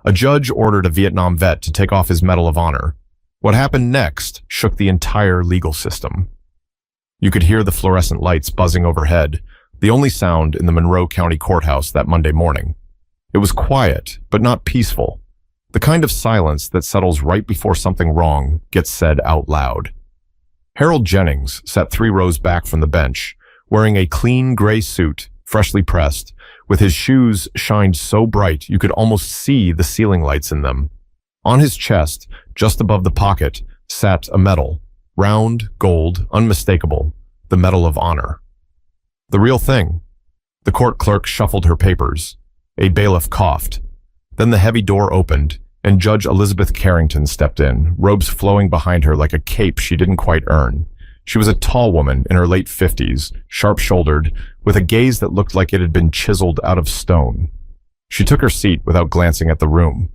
A judge ordered a Vietnam vet to take off his Medal of Honor. What happened next shook the entire legal system. You could hear the fluorescent lights buzzing overhead, the only sound in the Monroe County Courthouse that Monday morning. It was quiet, but not peaceful. The kind of silence that settles right before something wrong gets said out loud. Harold Jennings sat 3 rows back from the bench, wearing a clean gray suit, freshly pressed, with his shoes shined so bright you could almost see the ceiling lights in them. On his chest, just above the pocket, sat a medal, round, gold, unmistakable, the Medal of Honor. The real thing. The court clerk shuffled her papers. A bailiff coughed. Then the heavy door opened, and Judge Elizabeth Carrington stepped in, robes flowing behind her like a cape she didn't quite earn. She was a tall woman in her late 50s, sharp-shouldered, with a gaze that looked like it had been chiseled out of stone. She took her seat without glancing at the room.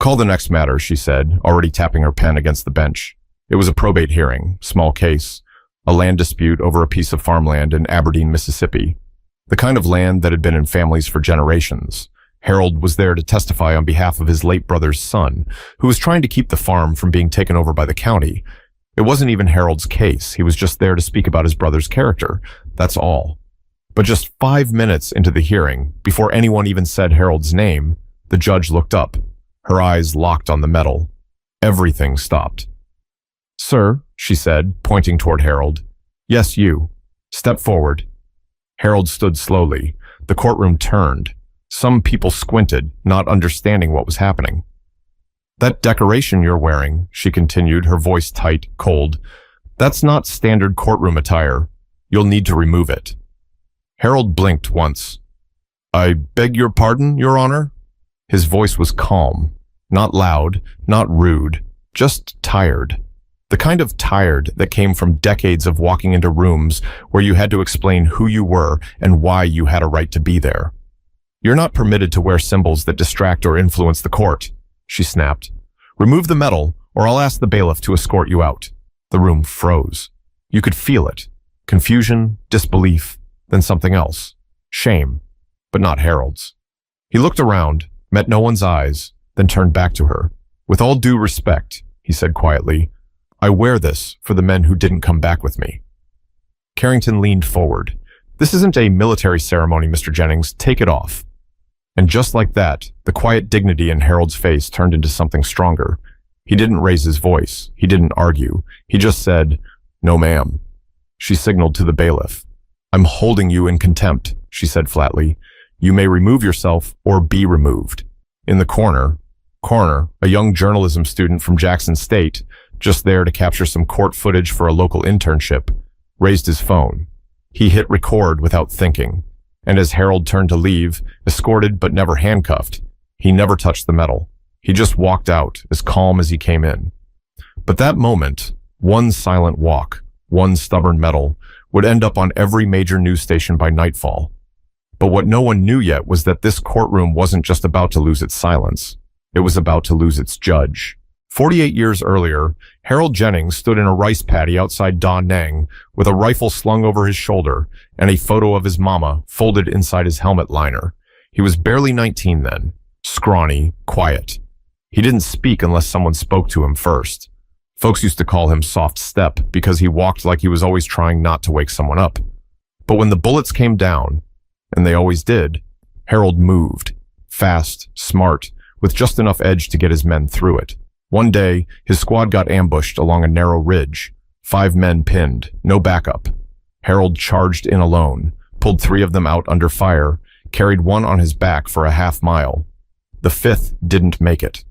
"Call the next matter," she said, already tapping her pen against the bench. It was a probate hearing, small case, a land dispute over a piece of farmland in Aberdeen, Mississippi, the kind of land that had been in families for generations. Harold was there to testify on behalf of his late brother's son, who was trying to keep the farm from being taken over by the county. It wasn't even Harold's case. He was just there to speak about his brother's character. That's all. But just 5 minutes into the hearing, before anyone even said Harold's name, the judge looked up. Her eyes locked on the medal. Everything stopped. "Sir," she said, pointing toward Harold. "Yes, you. Step forward." Harold stood slowly. The courtroom turned. Some people squinted, not understanding what was happening. "That decoration you're wearing," she continued, her voice tight, cold, "that's not standard courtroom attire. You'll need to remove it." Harold blinked once. "I beg your pardon, Your Honor?" His voice was calm, not loud, not rude, just tired. The kind of tired that came from decades of walking into rooms where you had to explain who you were and why you had a right to be there. "You're not permitted to wear symbols that distract or influence the court," she snapped. "Remove the medal, or I'll ask the bailiff to escort you out." The room froze. You could feel it. Confusion, disbelief, then something else. Shame, but not Harold's. He looked around, met no one's eyes, then turned back to her. "With all due respect," he said quietly, "I wear this for the men who didn't come back with me." Carrington leaned forward. "This isn't a military ceremony, Mr. Jennings. Take it off." And just like that, the quiet dignity in Harold's face turned into something stronger. He didn't raise his voice. He didn't argue. He just said, "No, ma'am." She signaled to the bailiff. "I'm holding you in contempt," she said flatly. "You may remove yourself or be removed." In the coroner, a young journalism student from Jackson State, just there to capture some court footage for a local internship, raised his phone. He hit record without thinking. And as Harold turned to leave, escorted but never handcuffed, he never touched the medal. He just walked out, as calm as he came in. But that moment, one silent walk, one stubborn medal, would end up on every major news station by nightfall. But what no one knew yet was that this courtroom wasn't just about to lose its silence. It was about to lose its judge. 48 years earlier, Harold Jennings stood in a rice paddy outside Da Nang with a rifle slung over his shoulder and a photo of his mama folded inside his helmet liner. He was barely 19 then, scrawny, quiet. He didn't speak unless someone spoke to him first. Folks used to call him Soft Step because he walked like he was always trying not to wake someone up. But when the bullets came down, and they always did, Harold moved, fast, smart, with just enough edge to get his men through it. One day, his squad got ambushed along a narrow ridge. 5 men pinned, no backup. Harold charged in alone, pulled 3 of them out under fire, carried one on his back for a half-mile. The 5th didn't make it.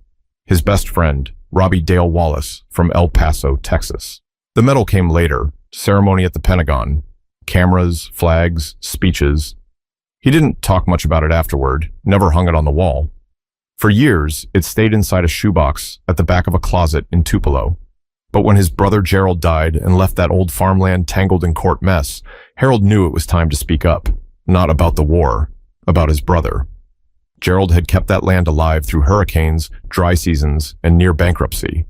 His best friend, Robbie Dale Wallace, from El Paso, Texas. The medal came later, ceremony at the Pentagon. Cameras, flags, speeches. He didn't talk much about it afterward, never hung it on the wall. For years, it stayed inside a shoebox at the back of a closet in Tupelo. But when his brother Gerald died and left that old farmland tangled in court mess, Harold knew it was time to speak up. Not about the war, about his brother. Gerald had kept that land alive through hurricanes, dry seasons, and near bankruptcy.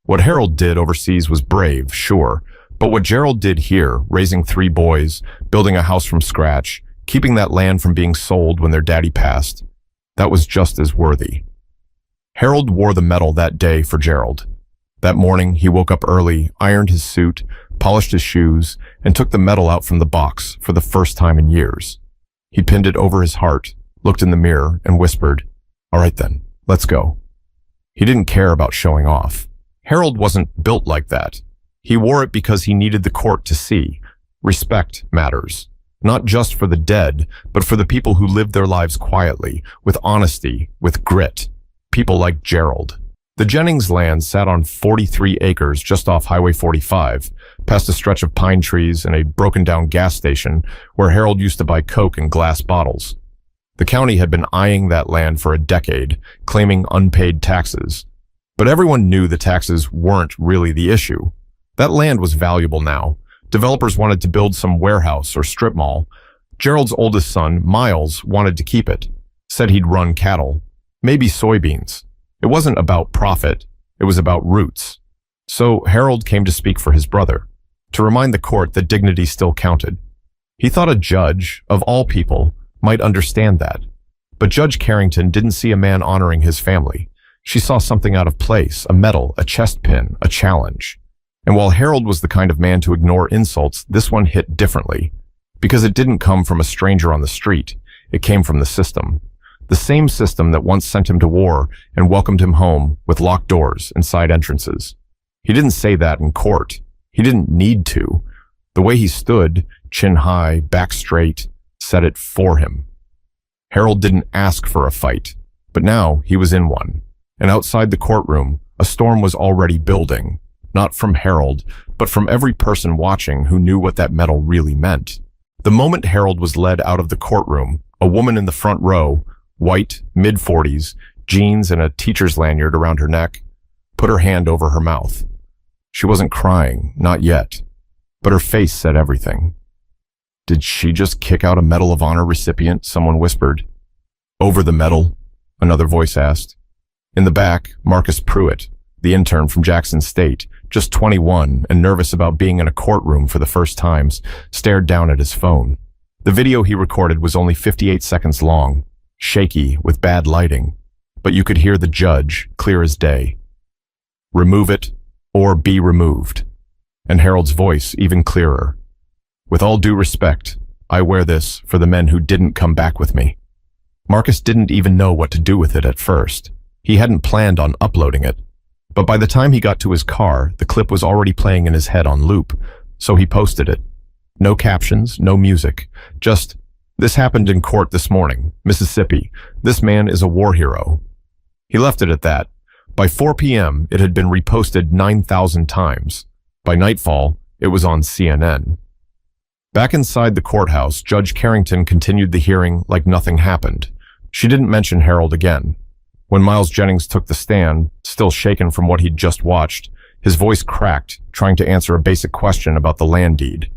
What Harold did overseas was brave, sure, but what Gerald did here, raising 3 boys, building a house from scratch, keeping that land from being sold when their daddy passed, that was just as worthy. Harold wore the medal that day for Gerald. That morning, he woke up early, ironed his suit, polished his shoes, and took the medal out from the box for the first time in years. He pinned it over his heart, looked in the mirror, and whispered, "All right then, let's go." He didn't care about showing off. Harold wasn't built like that. He wore it because he needed the court to see. Respect matters. Not just for the dead, but for the people who lived their lives quietly, with honesty, with grit. People like Gerald. The Jennings land sat on 43 acres just off Highway 45, past a stretch of pine trees and a broken-down gas station where Harold used to buy Coke in glass bottles. The county had been eyeing that land for a decade, claiming unpaid taxes. But everyone knew the taxes weren't really the issue. That land was valuable now. Developers wanted to build some warehouse or strip mall. Gerald's oldest son, Miles, wanted to keep it, said he'd run cattle, maybe soybeans. It wasn't about profit, it was about roots. So Harold came to speak for his brother, to remind the court that dignity still counted. He thought a judge, of all people, might understand that. But Judge Carrington didn't see a man honoring his family. She saw something out of place, a medal, a chest pin, a challenge. And while Harold was the kind of man to ignore insults, this one hit differently. Because it didn't come from a stranger on the street. It came from the system. The same system that once sent him to war and welcomed him home with locked doors and side entrances. He didn't say that in court. He didn't need to. The way he stood, chin high, back straight, said it for him. Harold didn't ask for a fight, but now he was in one. And outside the courtroom, a storm was already building. Not from Harold, but from every person watching who knew what that medal really meant. The moment Harold was led out of the courtroom, a woman in the front row, white, mid-40s, jeans and a teacher's lanyard around her neck, put her hand over her mouth. She wasn't crying, not yet, but her face said everything. "Did she just kick out a Medal of Honor recipient?" someone whispered. "Over the medal?" another voice asked. In the back, Marcus Pruitt, the intern from Jackson State, just 21 and nervous about being in a courtroom for the first times, stared down at his phone. The video he recorded was only 58 seconds long, shaky with bad lighting, but you could hear the judge, clear as day. "Remove it or be removed." And Harold's voice even clearer. "With all due respect, I wear this for the men who didn't come back with me." Marcus didn't even know what to do with it at first. He hadn't planned on uploading it. But by the time he got to his car, the clip was already playing in his head on loop, so he posted it. No captions, no music, just, "This happened in court this morning, Mississippi. This man is a war hero." He left it at that. By 4 p.m., it had been reposted 9,000 times. By nightfall, it was on CNN. Back inside the courthouse, Judge Carrington continued the hearing like nothing happened. She didn't mention Harold again. When Miles Jennings took the stand, still shaken from what he'd just watched, his voice cracked, trying to answer a basic question about the land deed.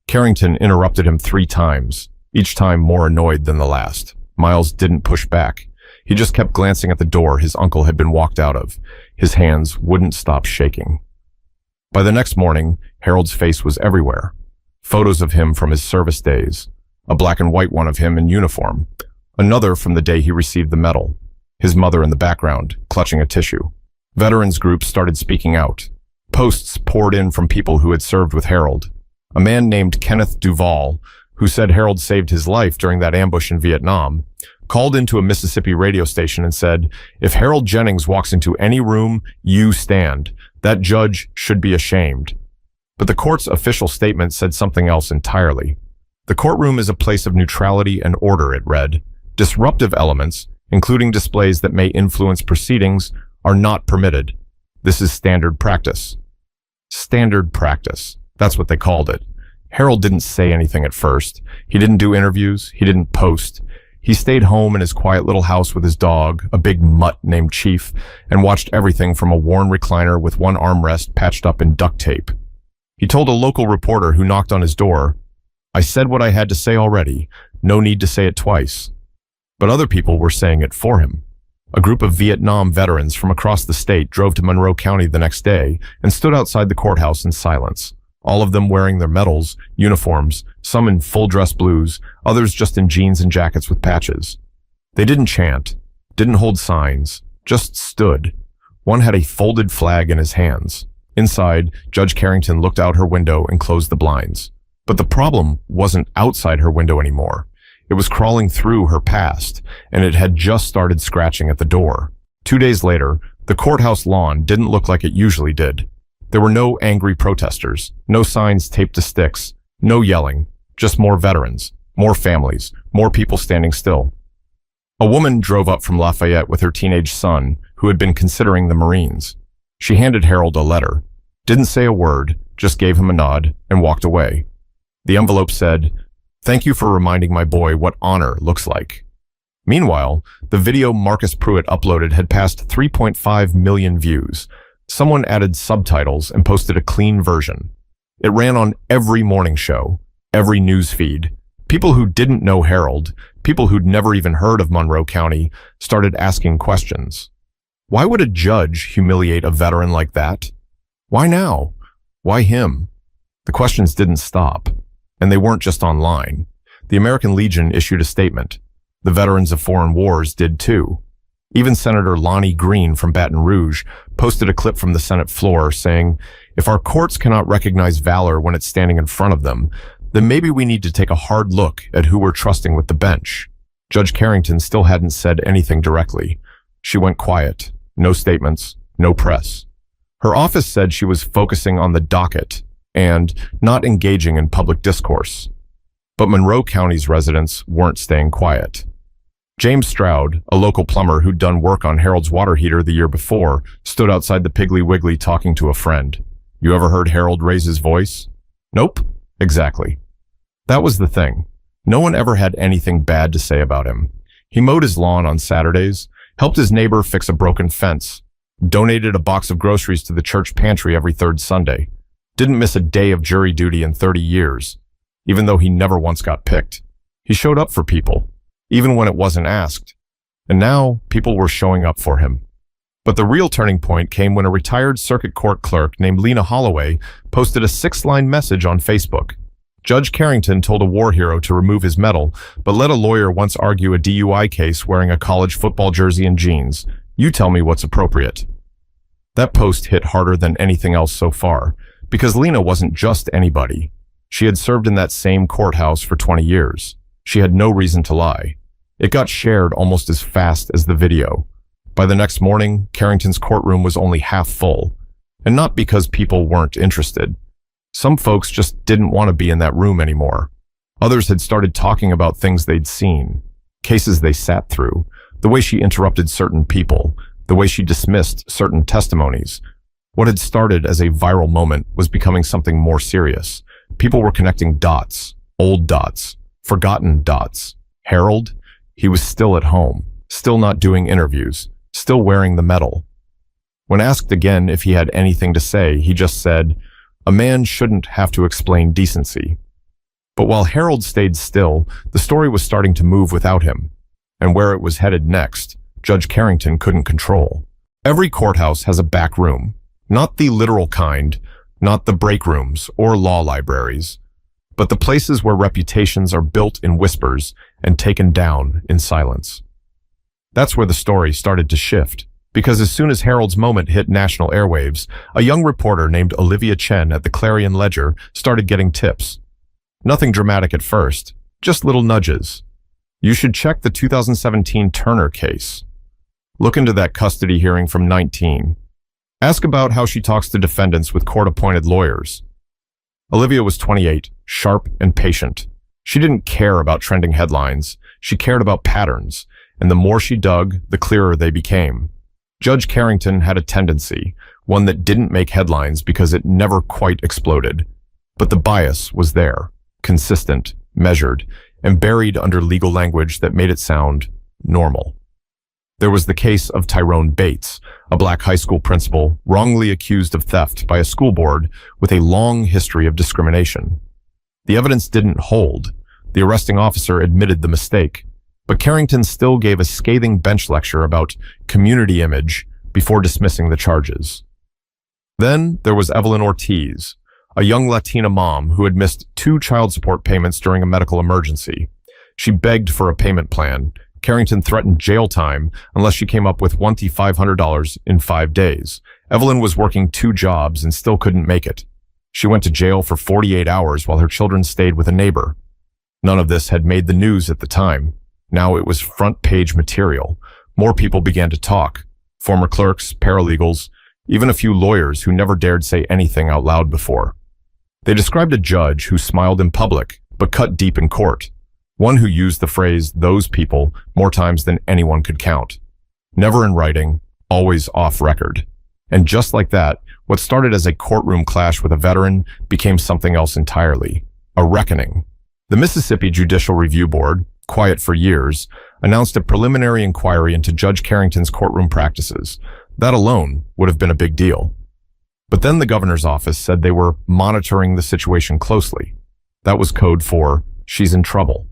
Carrington interrupted him 3 times, each time more annoyed than the last. Miles didn't push back. He just kept glancing at the door his uncle had been walked out of. His hands wouldn't stop shaking. By the next morning, Harold's face was everywhere. Photos of him from his service days. A black and white one of him in uniform. Another from the day he received the medal. His mother in the background, clutching a tissue. Veterans groups started speaking out. Posts poured in from people who had served with Harold. A man named Kenneth Duvall, who said Harold saved his life during that ambush in Vietnam, called into a Mississippi radio station and said, "If Harold Jennings walks into any room, you stand. That judge should be ashamed." But the court's official statement said something else entirely. "The courtroom is a place of neutrality and order," it read. "Disruptive elements, including displays that may influence proceedings, are not permitted. This is standard practice." Standard practice. That's what they called it. Harold didn't say anything at first. He didn't do interviews. He didn't post. He stayed home in his quiet little house with his dog, a big mutt named Chief, and watched everything from a worn recliner with one armrest patched up in duct tape. He told a local reporter who knocked on his door, "I said what I had to say already. No need to say it twice." But other people were saying it for him. A group of Vietnam veterans from across the state drove to Monroe County the next day and stood outside the courthouse in silence, all of them wearing their medals, uniforms, some in full-dress blues, others just in jeans and jackets with patches. They didn't chant, didn't hold signs, just stood. One had a folded flag in his hands. Inside, Judge Carrington looked out her window and closed the blinds. But the problem wasn't outside her window anymore. It was crawling through her past, and it had just started scratching at the door. 2 days later, the courthouse lawn didn't look like it usually did. There were no angry protesters, no signs taped to sticks, no yelling, just more veterans, more families, more people standing still. A woman drove up from Lafayette with her teenage son, who had been considering the Marines. She handed Harold a letter, didn't say a word, just gave him a nod, and walked away. The envelope said, "Thank you for reminding my boy what honor looks like." Meanwhile, the video Marcus Pruitt uploaded had passed 3.5 million views. Someone added subtitles and posted a clean version. It ran on every morning show, every news feed. People who didn't know Harold, people who'd never even heard of Monroe County, started asking questions. Why would a judge humiliate a veteran like that? Why now? Why him? The questions didn't stop, and they weren't just online. The American Legion issued a statement. The veterans of foreign wars did too. Even Senator Lonnie Green from Baton Rouge posted a clip from the Senate floor saying, "If our courts cannot recognize valor when it's standing in front of them, then maybe we need to take a hard look at who we're trusting with the bench." Judge Carrington still hadn't said anything directly. She went quiet. No statements, no press. Her office said she was focusing on the docket and not engaging in public discourse. But Monroe County's residents weren't staying quiet. James Stroud, a local plumber who'd done work on Harold's water heater the year before, stood outside the Piggly Wiggly talking to a friend. "You ever heard Harold raise his voice?" "Nope." Exactly. That was the thing. No one ever had anything bad to say about him. He mowed his lawn on Saturdays, helped his neighbor fix a broken fence, donated a box of groceries to the church pantry every third Sunday, didn't miss a day of jury duty in 30 years, even though he never once got picked. He showed up for people, even when it wasn't asked. And now, people were showing up for him. But the real turning point came when a retired circuit court clerk named Lena Holloway posted a 6-line message on Facebook. Judge Carrington told a war hero to remove his medal, but let a lawyer once argue a DUI case wearing a college football jersey and jeans. You tell me what's appropriate. That post hit harder than anything else so far, because Lena wasn't just anybody. She had served in that same courthouse for 20 years. She had no reason to lie. It got shared almost as fast as the video. By the next morning, Carrington's courtroom was only half full, and not because people weren't interested. Some folks just didn't want to be in that room anymore. Others had started talking about things they'd seen, cases they sat through, the way she interrupted certain people, the way she dismissed certain testimonies. What had started as a viral moment was becoming something more serious. People were connecting dots, old dots, forgotten dots. Harold? He was still at home, still not doing interviews, still wearing the medal. When asked again if he had anything to say, he just said, "A man shouldn't have to explain decency." But while Harold stayed still, the story was starting to move without him. And where it was headed next, Judge Carrington couldn't control. Every courthouse has a back room, not the literal kind, not the break rooms or law libraries, but the places where reputations are built in whispers and taken down in silence. That's where the story started to shift, because as soon as Harold's moment hit national airwaves, a young reporter named Olivia Chen at the Clarion Ledger started getting tips. Nothing dramatic at first, just little nudges. You should check the 2017 Turner case. Look into that custody hearing from 19. Ask about how she talks to defendants with court-appointed lawyers. Olivia was 28, sharp and patient. She didn't care about trending headlines. She cared about patterns, and the more she dug, the clearer they became. Judge Carrington had a tendency, one that didn't make headlines because it never quite exploded. But the bias was there, consistent, measured, and buried under legal language that made it sound normal. There was the case of Tyrone Bates, a black high school principal wrongly accused of theft by a school board with a long history of discrimination. The evidence didn't hold. The arresting officer admitted the mistake, but Carrington still gave a scathing bench lecture about community image before dismissing the charges. Then there was Evelyn Ortiz, a young Latina mom who had missed 2 child support payments during a medical emergency. She begged for a payment plan, Carrington threatened jail time unless she came up with $2,500 in 5 days. Evelyn was working 2 jobs and still couldn't make it. She went to jail for 48 hours while her children stayed with a neighbor. None of this had made the news at the time. Now it was front-page material. More people began to talk. Former clerks, paralegals, even a few lawyers who never dared say anything out loud before. They described a judge who smiled in public, but cut deep in court. One who used the phrase, "those people," more times than anyone could count. Never in writing, always off record. And just like that, what started as a courtroom clash with a veteran became something else entirely. A reckoning. The Mississippi Judicial Review Board, quiet for years, announced a preliminary inquiry into Judge Carrington's courtroom practices. That alone would have been a big deal. But then the governor's office said they were monitoring the situation closely. That was code for, she's in trouble.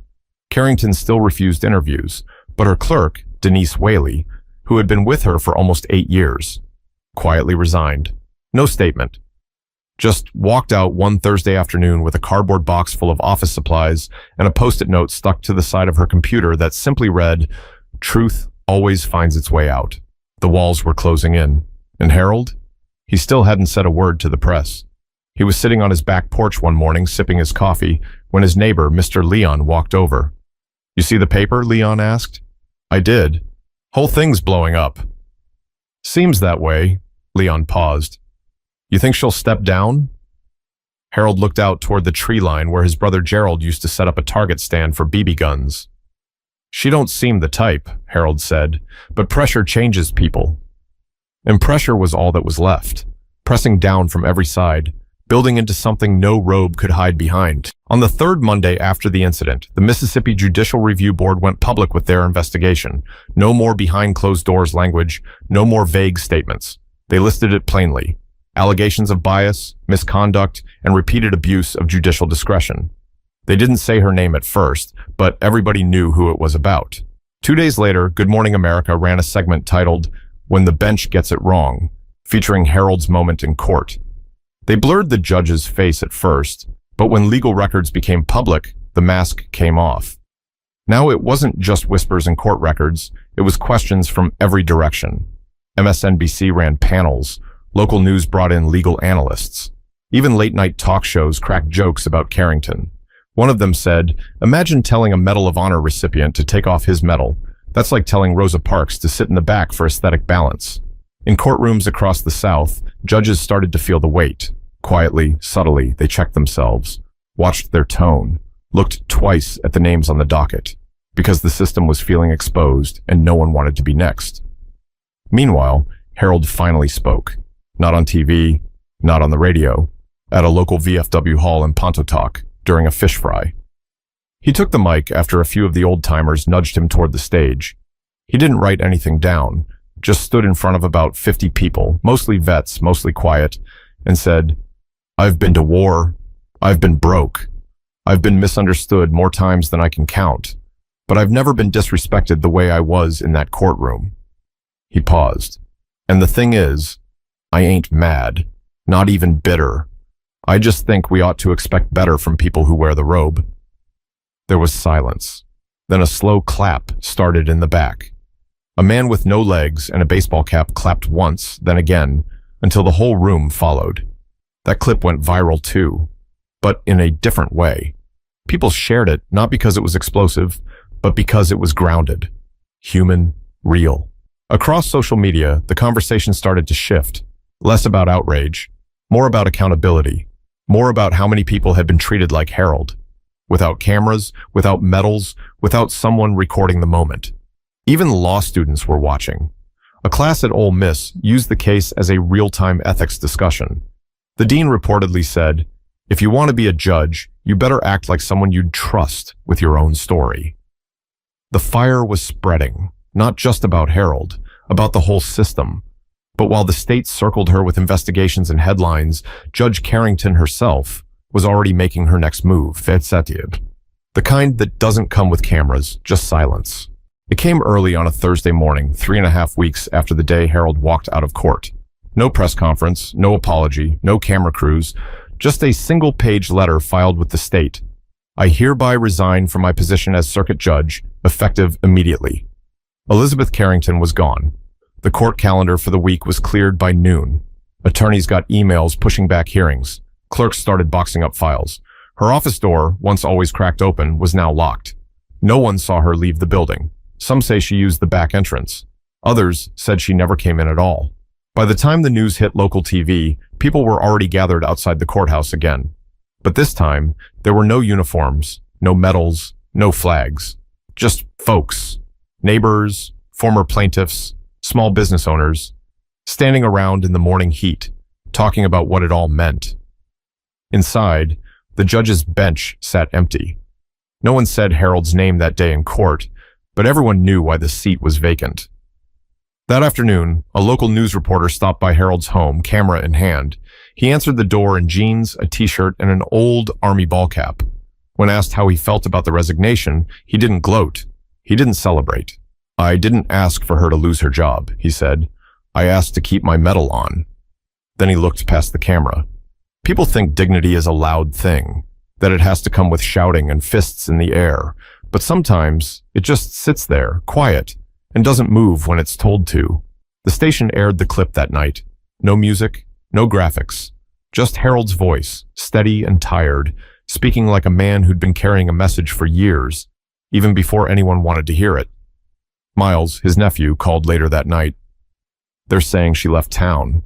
Carrington still refused interviews, but her clerk, Denise Whaley, who had been with her for almost 8 years, quietly resigned. No statement. Just walked out one Thursday afternoon with a cardboard box full of office supplies and a post-it note stuck to the side of her computer that simply read, "Truth always finds its way out." The walls were closing in. And Harold? He still hadn't said a word to the press. He was sitting on his back porch one morning sipping his coffee when his neighbor, Mr. Leon, walked over. "You see the paper?" Leon asked. "I did. Whole thing's blowing up." "Seems that way." Leon paused. "You think she'll step down?" Harold looked out toward the tree line where his brother Gerald used to set up a target stand for BB guns. "She don't seem the type," Harold said, "but pressure changes people." And pressure was all that was left, pressing down from every side, building into something no robe could hide behind. On the 3rd Monday after the incident, the Mississippi Judicial Review Board went public with their investigation. No more behind closed doors language, no more vague statements. They listed it plainly. Allegations of bias, misconduct, and repeated abuse of judicial discretion. They didn't say her name at first, but everybody knew who it was about. 2 days later, Good Morning America ran a segment titled, "When the Bench Gets It Wrong," featuring Harold's moment in court. They blurred the judge's face at first, but when legal records became public, the mask came off. Now it wasn't just whispers in court records, it was questions from every direction. MSNBC ran panels, local news brought in legal analysts. Even late-night talk shows cracked jokes about Carrington. One of them said, "Imagine telling a Medal of Honor recipient to take off his medal. That's like telling Rosa Parks to sit in the back for aesthetic balance." In courtrooms across the South, judges started to feel the weight. Quietly, subtly, they checked themselves, watched their tone, looked twice at the names on the docket, because the system was feeling exposed and no one wanted to be next. Meanwhile, Harold finally spoke. Not on TV, not on the radio, at a local VFW hall in Pontotoc during a fish fry. He took the mic after a few of the old-timers nudged him toward the stage. He didn't write anything down, just stood in front of about 50 people, mostly vets, mostly quiet, and said, "I've been to war. I've been broke. I've been misunderstood more times than I can count, but I've never been disrespected the way I was in that courtroom." He paused. "And the thing is, I ain't mad, not even bitter. I just think we ought to expect better from people who wear the robe." There was silence. Then a slow clap started in the back. A man with no legs and a baseball cap clapped once, then again, until the whole room followed. That clip went viral too, but in a different way. People shared it not because it was explosive, but because it was grounded, human, real. Across social media, the conversation started to shift. Less about outrage, more about accountability, more about how many people had been treated like Harold. Without cameras, without medals, without someone recording the moment. Even law students were watching. A class at Ole Miss used the case as a real-time ethics discussion. The dean reportedly said, "If you want to be a judge, you better act like someone you'd trust with your own story." The fire was spreading, not just about Harold, about the whole system. But while the state circled her with investigations and headlines, Judge Carrington herself was already making her next move, the kind that doesn't come with cameras, just silence. It came early on a Thursday morning, 3.5 weeks after the day Harold walked out of court. No press conference, no apology, no camera crews, just a single-page letter filed with the state. "I hereby resign from my position as circuit judge, effective immediately. Elizabeth Carrington was gone. The court calendar for the week was cleared by noon. Attorneys got emails pushing back hearings. Clerks started boxing up files. Her office door, once always cracked open, was now locked. No one saw her leave the building. Some say she used the back entrance. Others said she never came in at all. By the time the news hit local TV, people were already gathered outside the courthouse again. But this time, there were no uniforms, no medals, no flags. Just folks, neighbors, former plaintiffs, small business owners, standing around in the morning heat, talking about what it all meant. Inside, the judge's bench sat empty. No one said Harold's name that day in court, but everyone knew why the seat was vacant. That afternoon, a local news reporter stopped by Harold's home, camera in hand. He answered the door in jeans, a t-shirt, and an old army ball cap. When asked how he felt about the resignation, he didn't gloat. He didn't celebrate. "I didn't ask for her to lose her job," he said. "I asked to keep my medal on." Then he looked past the camera. People think dignity is a loud thing, that it has to come with shouting and fists in the air, but sometimes it just sits there, quiet, and doesn't move when it's told to. The station aired the clip that night. No music, no graphics, just Harold's voice, steady and tired, speaking like a man who'd been carrying a message for years, even before anyone wanted to hear it. Miles, his nephew, called later that night. "They're saying she left town."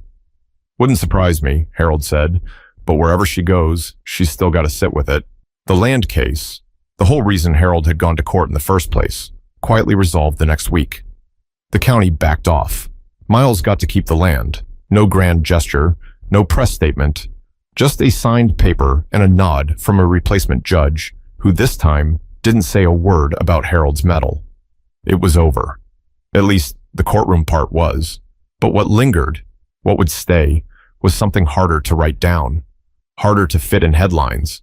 "Wouldn't surprise me," Harold said, "but wherever she goes, she's still got to sit with it." The land case, the whole reason Harold had gone to court in the first place, quietly resolved the next week. The county backed off. Miles got to keep the land. No grand gesture, no press statement, just a signed paper and a nod from a replacement judge who this time didn't say a word about Harold's medal. It was over. At least the courtroom part was. But what lingered, what would stay, was something harder to write down, harder to fit in headlines,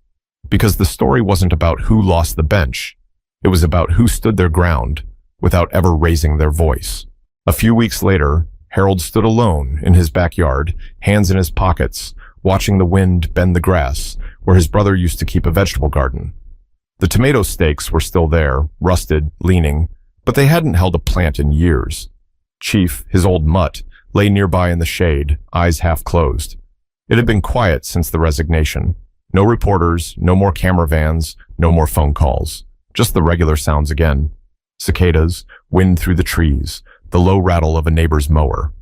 because the story wasn't about who lost the bench. It was about who stood their ground without ever raising their voice. A few weeks later, Harold stood alone in his backyard, hands in his pockets, watching the wind bend the grass where his brother used to keep a vegetable garden. The tomato stakes were still there, rusted, leaning, but they hadn't held a plant in years. Chief, his old mutt, lay nearby in the shade, eyes half closed. It had been quiet since the resignation. No reporters, no more camera vans, no more phone calls. Just the regular sounds again. Cicadas, wind through the trees, the low rattle of a neighbor's mower.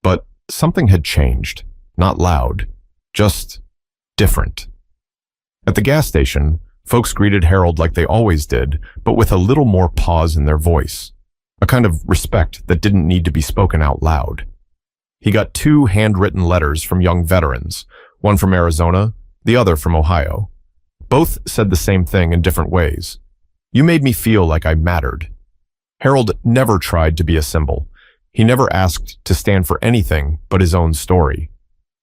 But something had changed. Not loud, just different. At the gas station, folks greeted Harold like they always did, but with a little more pause in their voice. A kind of respect that didn't need to be spoken out loud. He got 2 handwritten letters from young veterans, one from Arizona, the other from Ohio. Both said the same thing in different ways. "You made me feel like I mattered." Harold never tried to be a symbol. He never asked to stand for anything but his own story.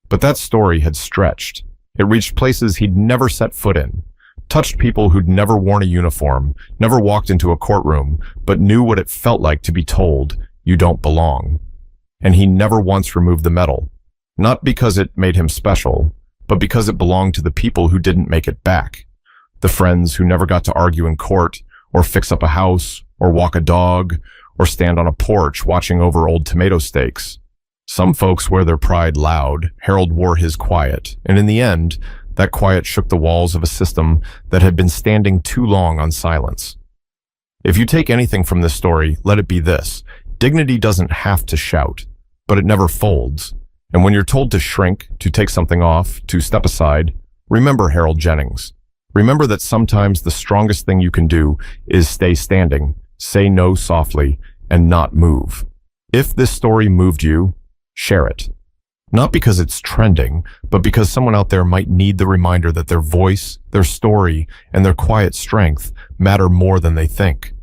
But that story had stretched. It reached places he'd never set foot in, touched people who'd never worn a uniform, never walked into a courtroom, but knew what it felt like to be told, "You don't belong." And he never once removed the medal, not because it made him special, but because it belonged to the people who didn't make it back. The friends who never got to argue in court, or fix up a house, or walk a dog, or stand on a porch watching over old tomato stakes. Some folks wear their pride loud. Harold wore his quiet, and in the end, that quiet shook the walls of a system that had been standing too long on silence. If you take anything from this story, let it be this. Dignity doesn't have to shout, but it never folds. And when you're told to shrink, to take something off, to step aside, remember Harold Jennings. Remember that sometimes the strongest thing you can do is stay standing, say no softly, and not move. If this story moved you, share it. Not because it's trending, but because someone out there might need the reminder that their voice, their story, and their quiet strength matter more than they think.